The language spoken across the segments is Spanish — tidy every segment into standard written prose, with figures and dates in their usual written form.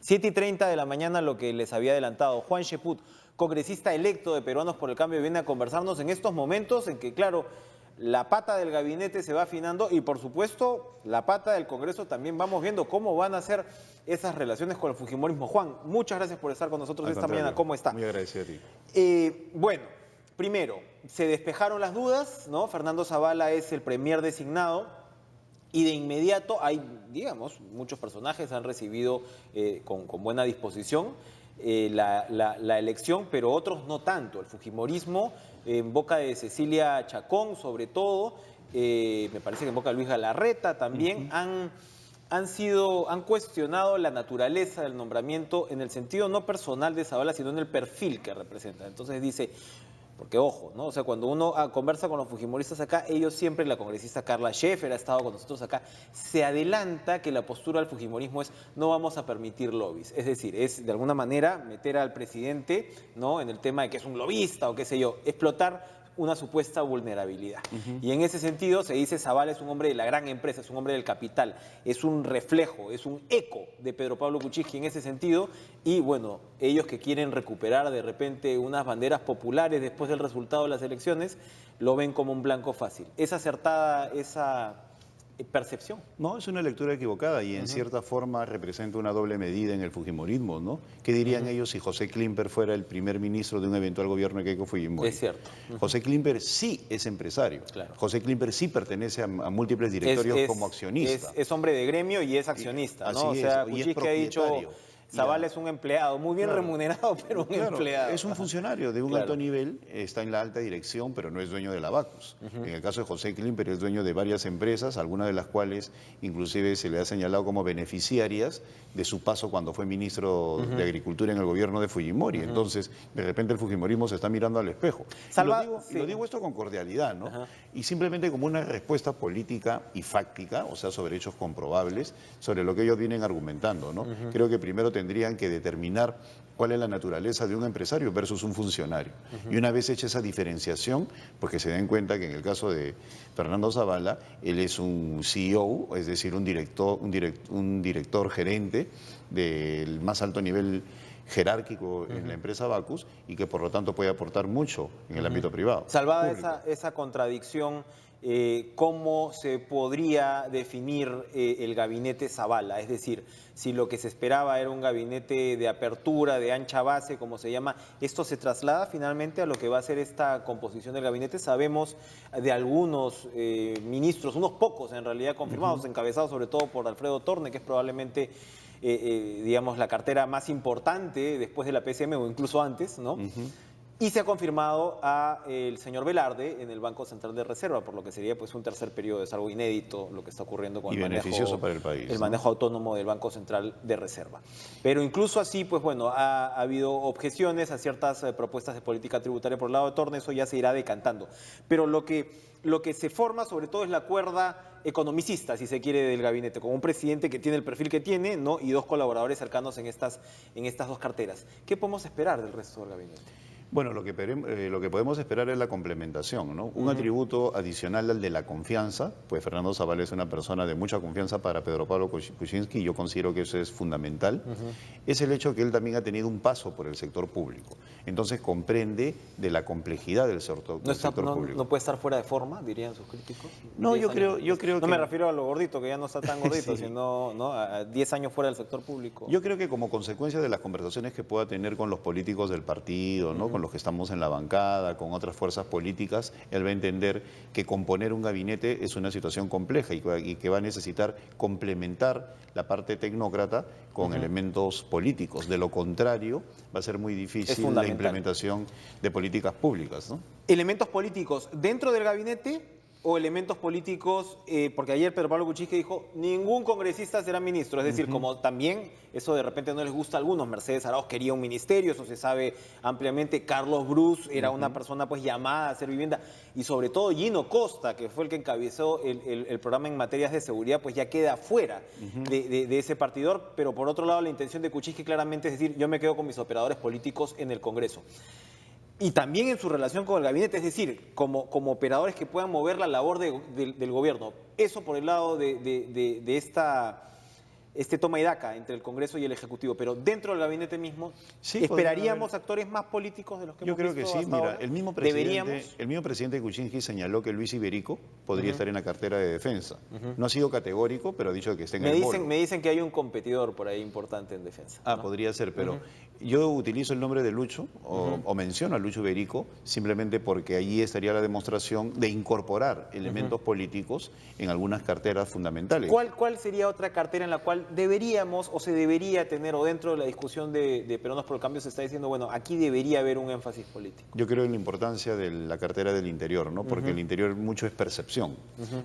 7:30 de la mañana, lo que les había adelantado. Juan Cheput, congresista electo de Peruanos por el Cambio, viene a conversarnos en estos momentos en que, claro, la pata del gabinete se va afinando y, por supuesto, la pata del Congreso también. Vamos viendo cómo van a ser esas relaciones con el fujimorismo. Juan, muchas gracias por estar con nosotros esta mañana. ¿Cómo está? Muy agradecido a ti. Bueno, primero, se despejaron las dudas, ¿no? Fernando Zavala es el premier designado. Y de inmediato hay, digamos, muchos personajes han recibido con buena disposición la elección, pero otros no tanto. El fujimorismo, en boca de Cecilia Chacón, sobre todo, me parece que en boca de Luis Galarreta también, han cuestionado la naturaleza del nombramiento en el sentido no personal de Zavala, sino en el perfil que representa. Entonces dice... Porque ojo, ¿no? O sea, cuando uno conversa con los fujimoristas acá, ellos siempre, la congresista Carla Scheffer ha estado con nosotros acá, se adelanta que la postura del fujimorismo es no vamos a permitir lobbies. Es decir, es de alguna manera meter al presidente, ¿no? En el tema de que es un lobista o qué sé yo, explotar una supuesta vulnerabilidad. Y en ese sentido se dice Zavala es un hombre de la gran empresa, es un hombre del capital, es un reflejo, es un eco de Pedro Pablo Kuczynski en ese sentido. Y bueno, ellos que quieren recuperar de repente unas banderas populares después del resultado de las elecciones, lo ven como un blanco fácil. ¿Es acertada esa percepción? No, es una lectura equivocada y en cierta forma representa una doble medida en el fujimorismo, ¿no? ¿Qué dirían ellos si José Klimper fuera el primer ministro de un eventual gobierno de Keiko Fujimori? Es cierto. José Klimper sí es empresario. Claro. José Klimper sí pertenece a múltiples directorios como accionista. Es hombre de gremio y es accionista, ¿no? O Así sea, es, y es Kuczynski ha dicho, propietario. Zavala es un empleado, muy bien Claro. remunerado, pero un empleado. Es un funcionario de un Claro. alto nivel, está en la alta dirección, pero no es dueño de la Bacus. En el caso de José Klimper es dueño de varias empresas, algunas de las cuales inclusive se le ha señalado como beneficiarias de su paso cuando fue ministro de Agricultura en el gobierno de Fujimori. Entonces, de repente el fujimorismo se está mirando al espejo. Lo digo esto con cordialidad, ¿no? Y simplemente como una respuesta política y fáctica, o sea, sobre hechos comprobables, sobre lo que ellos vienen argumentando, ¿no? Creo que primero tendrían que determinar cuál es la naturaleza de un empresario versus un funcionario. Y una vez hecha esa diferenciación, porque se den cuenta que en el caso de Fernando Zavala, él es un CEO, es decir, un director gerente del más alto nivel jerárquico en la empresa Bacus y que por lo tanto puede aportar mucho en el ámbito privado. Salvada esa contradicción, ¿cómo se podría definir el gabinete Zavala? Es decir, si lo que se esperaba era un gabinete de apertura, de ancha base, como se llama, ¿esto se traslada finalmente a lo que va a ser esta composición del gabinete? Sabemos de algunos ministros, unos pocos en realidad confirmados, encabezados sobre todo por Alfredo Torne, que es probablemente... digamos, la cartera más importante después de la PCM o incluso antes, ¿no? Y se ha confirmado a el señor Velarde en el Banco Central de Reserva, por lo que sería pues un tercer periodo. Es algo inédito lo que está ocurriendo con y beneficioso para el país, el manejo autónomo del Banco Central de Reserva. Pero incluso así, pues bueno, ha habido objeciones a ciertas propuestas de política tributaria por el lado de Torne, eso ya se irá decantando. Pero lo que se forma sobre todo es la cuerda economicista, si se quiere, del gabinete, con un presidente que tiene el perfil que tiene, ¿no? Y dos colaboradores cercanos en estas dos carteras. ¿Qué podemos esperar del resto del gabinete? Bueno, lo que podemos esperar es la complementación, ¿no? Un atributo adicional al de la confianza, pues Fernando Zavala es una persona de mucha confianza para Pedro Pablo Kuczynski y yo considero que eso es fundamental, es el hecho que él también ha tenido un paso por el sector público. Entonces comprende de la complejidad del sector público. ¿No puede estar fuera de forma, dirían sus críticos? No, yo creo que... No me refiero a lo gordito, que ya no está tan gordito, Sí. sino, ¿no?, a 10 años fuera del sector público. Yo creo que como consecuencia de las conversaciones que pueda tener con los políticos del partido, ¿no? Con los que estamos en la bancada, con otras fuerzas políticas, él va a entender que componer un gabinete es una situación compleja y que va a necesitar complementar la parte tecnócrata con elementos políticos. De lo contrario, va a ser muy difícil la implementación de políticas públicas, ¿no? ¿Elementos políticos dentro del gabinete o elementos políticos, porque ayer Pedro Pablo Kuczynski dijo, ningún congresista será ministro, es decir, como también eso de repente no les gusta a algunos, Mercedes Arauz quería un ministerio, eso se sabe ampliamente, Carlos Bruce era una persona pues llamada a hacer vivienda, y sobre todo Gino Costa, que fue el que encabezó el programa en materias de seguridad, pues ya queda fuera de ese partidor, pero por otro lado la intención de Kuczynski claramente es decir, yo me quedo con mis operadores políticos en el Congreso. Y también en su relación con el gabinete, es decir, como operadores que puedan mover la labor del gobierno. Eso por el lado de esta este toma y daca entre el Congreso y el Ejecutivo, pero dentro del gabinete mismo, Sí, ¿esperaríamos actores más políticos de los que yo hemos creo que visto sí. hasta Mira, ahora? el mismo ¿Deberíamos? presidente Kuczynski señaló que Luis Iberico podría estar en la cartera de defensa. No ha sido categórico, pero ha dicho que está en el bolo. Me dicen que hay un competidor por ahí importante en defensa, ¿no? Podría ser, pero yo utilizo el nombre de Lucho o menciono a Lucho Iberico simplemente porque allí estaría la demostración de incorporar elementos políticos en algunas carteras fundamentales. ¿Cuál sería otra cartera en la cual deberíamos o se debería tener, o dentro de la discusión de Peruanos por el Cambio se está diciendo, bueno, aquí debería haber un énfasis político? Yo creo en la importancia de la cartera del interior, ¿no? Porque el interior mucho es percepción.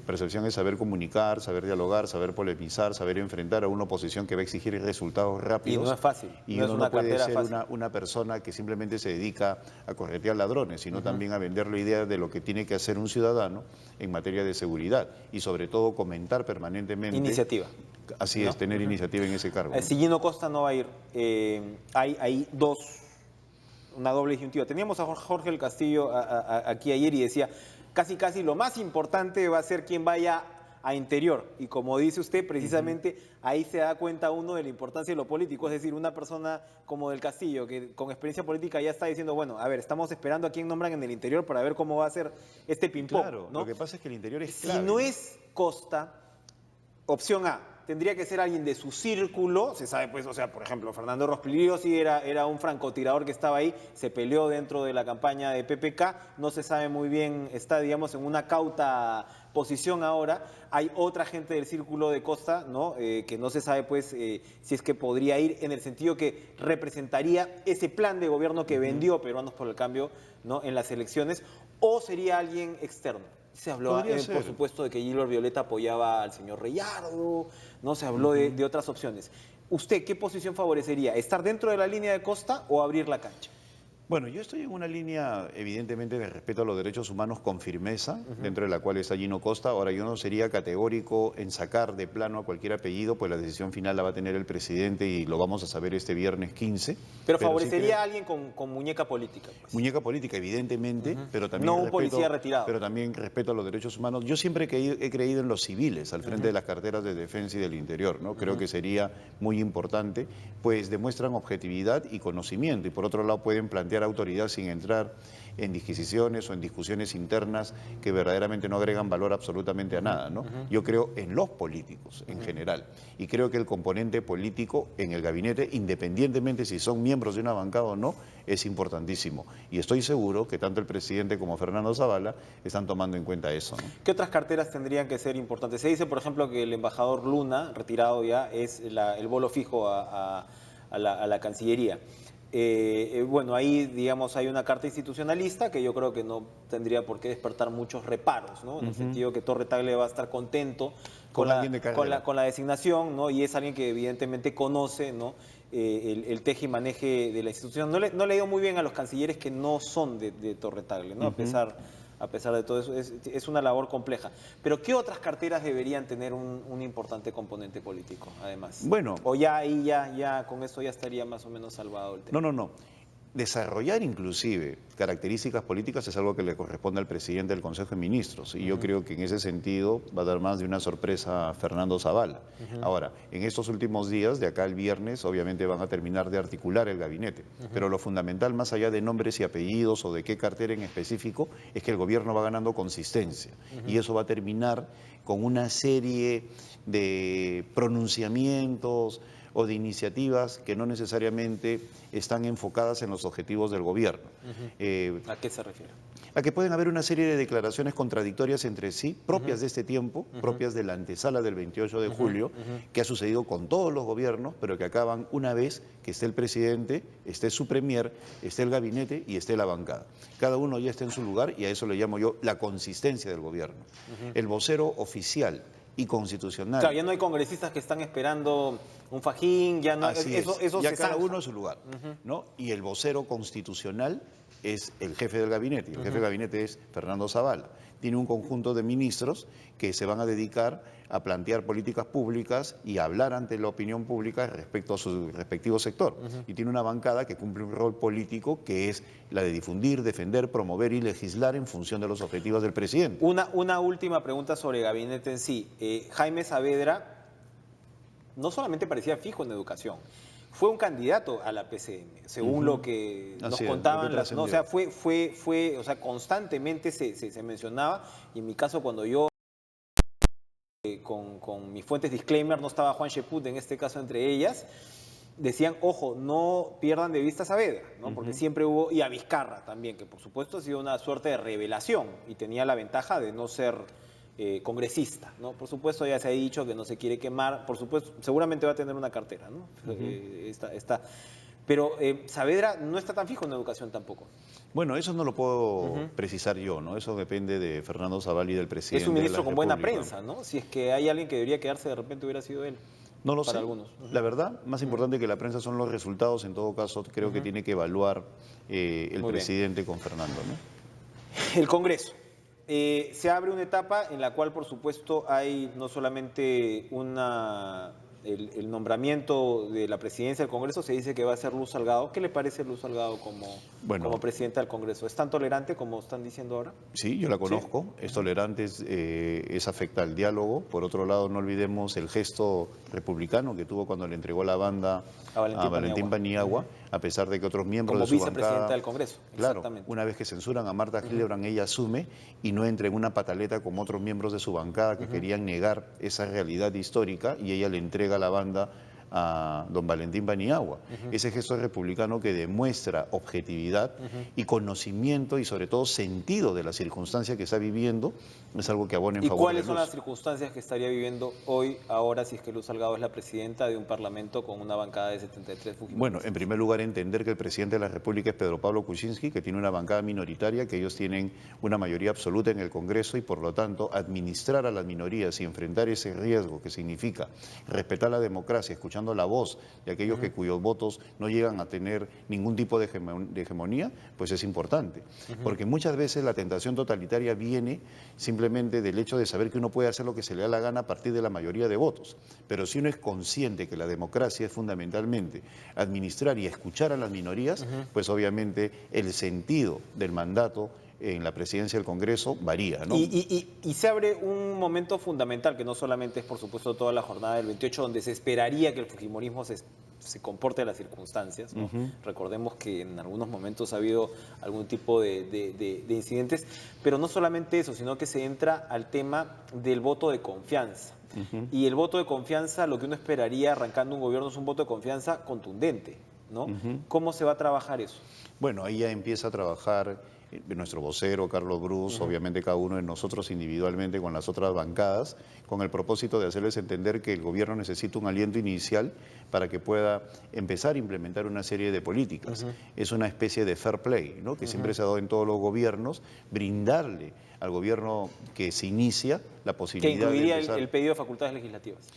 Percepción es saber comunicar, saber dialogar, saber polemizar, saber enfrentar a una oposición que va a exigir resultados rápidos. Y no es fácil. Y no es uno una no puede cartera ser fácil. una persona que simplemente se dedica a corretear ladrones, sino también a vender la idea de lo que tiene que hacer un ciudadano en materia de seguridad y sobre todo comentar permanentemente. Iniciativa. Así es, tener iniciativa en ese cargo. Si Gino Costa no va a ir, hay una doble disyuntiva. Teníamos a Jorge del Castillo aquí ayer y decía, casi lo más importante va a ser quien vaya a interior. Y como dice usted, precisamente ahí se da cuenta uno de la importancia de lo político. Es decir, una persona como del Castillo, que con experiencia política ya está diciendo, bueno, a ver, estamos esperando a quién nombran en el interior para ver cómo va a ser este ping-pong. Claro, ¿no? lo que pasa es que el interior es Si clave. no es Costa, opción A, tendría que ser alguien de su círculo, se sabe pues, o sea, por ejemplo, Fernando Rospiglio sí era un francotirador que estaba ahí, se peleó dentro de la campaña de PPK, no se sabe muy bien, está digamos en una cauta posición ahora, hay otra gente del círculo de Costa, ¿no? Que no se sabe pues si es que podría ir en el sentido que representaría ese plan de gobierno que vendió Peruanos por el Cambio, ¿no? En las elecciones, o sería alguien externo. Se habló, por supuesto, de que Gilbert Violeta apoyaba al señor Reyardo, no se habló de otras opciones. ¿Usted qué posición favorecería? ¿Estar dentro de la línea de Costa o abrir la cancha? Bueno, yo estoy en una línea, evidentemente, de respeto a los derechos humanos con firmeza, dentro de la cual está Gino Costa. Ahora, yo no sería categórico en sacar de plano a cualquier apellido, pues la decisión final la va a tener el presidente y lo vamos a saber este viernes 15. Pero favorecería a alguien con muñeca política. Pues. Muñeca política, evidentemente, pero también no un policía retirado. Pero también respeto a los derechos humanos. Yo siempre he creído en los civiles al frente de las carteras de defensa y del interior, ¿no? Creo que sería muy importante, pues demuestran objetividad y conocimiento y por otro lado pueden plantear autoridad sin entrar en disquisiciones o en discusiones internas que verdaderamente no agregan valor absolutamente a nada, ¿no? Yo creo en los políticos en general y creo que el componente político en el gabinete, independientemente si son miembros de una bancada o no, es importantísimo. Y estoy seguro que tanto el presidente como Fernando Zavala están tomando en cuenta eso, ¿no? ¿Qué otras carteras tendrían que ser importantes? Se dice, por ejemplo, que el embajador Luna, retirado ya, es el bolo fijo a la Cancillería. Bueno, ahí, digamos, hay una carta institucionalista que yo creo que no tendría por qué despertar muchos reparos, ¿no? En el sentido que Torre Tagle va a estar contento con la designación, ¿no? Y es alguien que evidentemente conoce, ¿no? El teje y maneje de la institución. No le he ido muy bien a los cancilleres que no son de Torre Tagle, ¿no? A pesar de todo eso, es una labor compleja. Pero ¿qué otras carteras deberían tener un importante componente político, además? Bueno. O ya ahí, con eso ya estaría más o menos salvado el tema. No. Desarrollar inclusive características políticas es algo que le corresponde al presidente del Consejo de Ministros y yo creo que en ese sentido va a dar más de una sorpresa a Fernando Zavala. Ahora, en estos últimos días, de acá al viernes, obviamente van a terminar de articular el gabinete, pero lo fundamental, más allá de nombres y apellidos o de qué cartera en específico, es que el gobierno va ganando consistencia y eso va a terminar con una serie de pronunciamientos o de iniciativas que no necesariamente están enfocadas en los objetivos del gobierno. ¿A qué se refiere? A que pueden haber una serie de declaraciones contradictorias entre sí, propias de este tiempo, propias de la antesala del 28 de julio, que ha sucedido con todos los gobiernos, pero que acaban una vez que esté el presidente, esté su premier, esté el gabinete y esté la bancada. Cada uno ya está en su lugar y a eso le llamo yo la consistencia del gobierno. El vocero oficial y constitucional. Claro, ya no hay congresistas que están esperando un fajín, ya no eso ya se cada zanja. uno en su lugar, ¿no? Y el vocero constitucional es el jefe del gabinete, y el jefe del gabinete es Fernando Zavala. Tiene un conjunto de ministros que se van a dedicar a plantear políticas públicas y a hablar ante la opinión pública respecto a su respectivo sector. Y tiene una bancada que cumple un rol político que es la de difundir, defender, promover y legislar en función de los objetivos del presidente. Una última pregunta sobre el gabinete en sí. Jaime Saavedra no solamente parecía fijo en educación, fue un candidato a la PCM, según lo que nos Así es, contaban lo que o sea, trascendió. o sea, constantemente se mencionaba, y en mi caso cuando yo con mis fuentes disclaimer, no estaba Juan Sheput en este caso entre ellas, decían, ojo, no pierdan de vista a Saavedra, ¿no? Porque siempre hubo, y a Vizcarra también, que por supuesto ha sido una suerte de revelación y tenía la ventaja de no ser congresista, ¿no? Por supuesto ya se ha dicho que no se quiere quemar, por supuesto, seguramente va a tener una cartera, ¿no? Pero Saavedra no está tan fijo en educación tampoco. Bueno, eso no lo puedo precisar yo, ¿no? Eso depende de Fernando Zavala y del presidente Es un de ministro la con buena República. prensa, ¿no? Si es que hay alguien que debería quedarse, de repente hubiera sido él. No lo Para sé. algunos. La verdad, más importante que la prensa son los resultados. En todo caso, creo que tiene que evaluar el Muy bien. presidente con Fernando, ¿no? El Congreso. Se abre una etapa en la cual, por supuesto, hay no solamente el nombramiento de la presidencia del Congreso, se dice que va a ser Luz Salgado. ¿Qué le parece Luz Salgado como presidenta del Congreso? ¿Es tan tolerante como están diciendo ahora? Sí, yo la conozco, es tolerante, es afecta al diálogo. Por otro lado, no olvidemos el gesto republicano que tuvo cuando le entregó la banda a Valentín Paniagua, a pesar de que otros miembros como de su vicepresidenta bancada... del Congreso. Claro, Exactamente. una vez que censuran a Marta Hildebrand, ella asume y no entra en una pataleta como otros miembros de su bancada que querían negar esa realidad histórica, y ella le entrega la banda a don Valentín Paniagua. Ese gesto republicano que demuestra objetividad y conocimiento y sobre todo sentido de la circunstancia que está viviendo es algo que abona en ¿Y favor de cuáles son Luz. las circunstancias que estaría viviendo hoy, ahora, si es que Luz Salgado es la presidenta de un parlamento con una bancada de 73 fujimoristas? Bueno, en primer lugar, entender que el presidente de la República es Pedro Pablo Kuczynski, que tiene una bancada minoritaria, que ellos tienen una mayoría absoluta en el Congreso y por lo tanto administrar a las minorías y enfrentar ese riesgo que significa respetar la democracia, escuchando la voz de aquellos cuyos votos no llegan a tener ningún tipo de hegemonía, pues es importante. Porque muchas veces la tentación totalitaria viene simplemente del hecho de saber que uno puede hacer lo que se le da la gana a partir de la mayoría de votos. Pero si uno es consciente que la democracia es fundamentalmente administrar y escuchar a las minorías, pues obviamente el sentido del mandato en la presidencia del Congreso varía, ¿no? Y se abre un momento fundamental, que no solamente es, por supuesto, toda la jornada del 28, donde se esperaría que el fujimorismo se comporte a las circunstancias, ¿no? Recordemos que en algunos momentos ha habido algún tipo de incidentes, pero no solamente eso, sino que se entra al tema del voto de confianza. Y el voto de confianza, lo que uno esperaría arrancando un gobierno, es un voto de confianza contundente, ¿no? ¿Cómo se va a trabajar eso? Bueno, ahí ya empieza a trabajar nuestro vocero, Carlos Brus, obviamente cada uno de nosotros individualmente con las otras bancadas, con el propósito de hacerles entender que el gobierno necesita un aliento inicial para que pueda empezar a implementar una serie de políticas. Es una especie de fair play, ¿no? Que siempre se ha dado en todos los gobiernos, brindarle al gobierno que se inicia la posibilidad que incluiría de empezar... el pedido de facultades legislativas.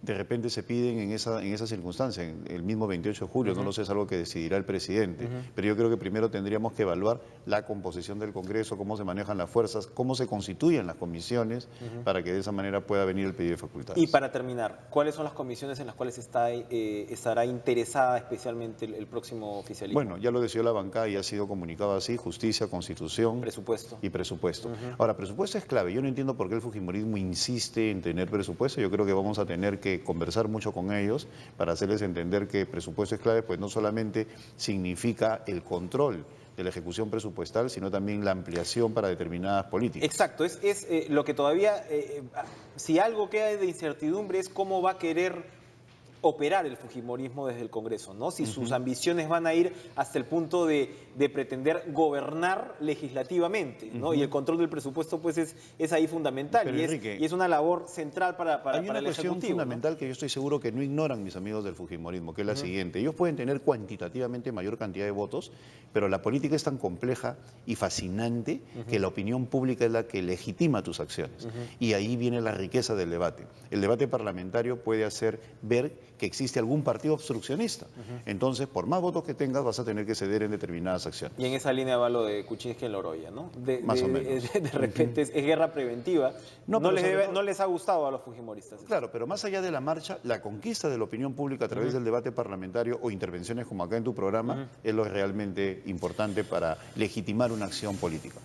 De repente se piden en esa circunstancia, el mismo 28 de julio, no lo sé, es algo que decidirá el presidente, pero yo creo que primero tendríamos que evaluar la composición del Congreso, cómo se manejan las fuerzas, cómo se constituyen las comisiones, para que de esa manera pueda venir el pedido de facultades. Y para terminar, ¿cuáles son las comisiones en las cuales estará interesada especialmente el próximo oficialismo? Bueno, ya lo decidió la bancada y ha sido comunicado así: justicia, constitución Presupuesto. y presupuesto. Ahora, presupuesto es clave. Yo no entiendo por qué el fujimorismo insiste en tener presupuesto. Yo creo que vamos a tener que conversar mucho con ellos para hacerles entender que presupuesto es clave, pues no solamente significa el control de la ejecución presupuestal, sino también la ampliación para determinadas políticas. Exacto, es lo que todavía, si algo queda de incertidumbre es cómo va a querer operar el fujimorismo desde el Congreso, ¿no? Si sus ambiciones van a ir hasta el punto de pretender gobernar legislativamente, ¿no? Y el control del presupuesto, pues, es ahí fundamental. Pero, Enrique, y es una labor central para hay una el cuestión Ejecutivo, fundamental, ¿no? que yo estoy seguro que no ignoran mis amigos del fujimorismo, que es la siguiente: ellos pueden tener cuantitativamente mayor cantidad de votos, pero la política es tan compleja y fascinante que la opinión pública es la que legitima tus acciones. Y ahí viene la riqueza del debate. El debate parlamentario puede hacer ver que existe algún partido obstruccionista. Entonces, por más votos que tengas, vas a tener que ceder en determinadas acciones. Y en esa línea va lo de Kuczynski en Loroya, ¿no? Más o menos. De repente es guerra preventiva. No, No, pero no les ha gustado a los fujimoristas. Claro, pero más allá de la marcha, la conquista de la opinión pública a través del debate parlamentario o intervenciones como acá en tu programa es lo realmente importante para legitimar una acción política.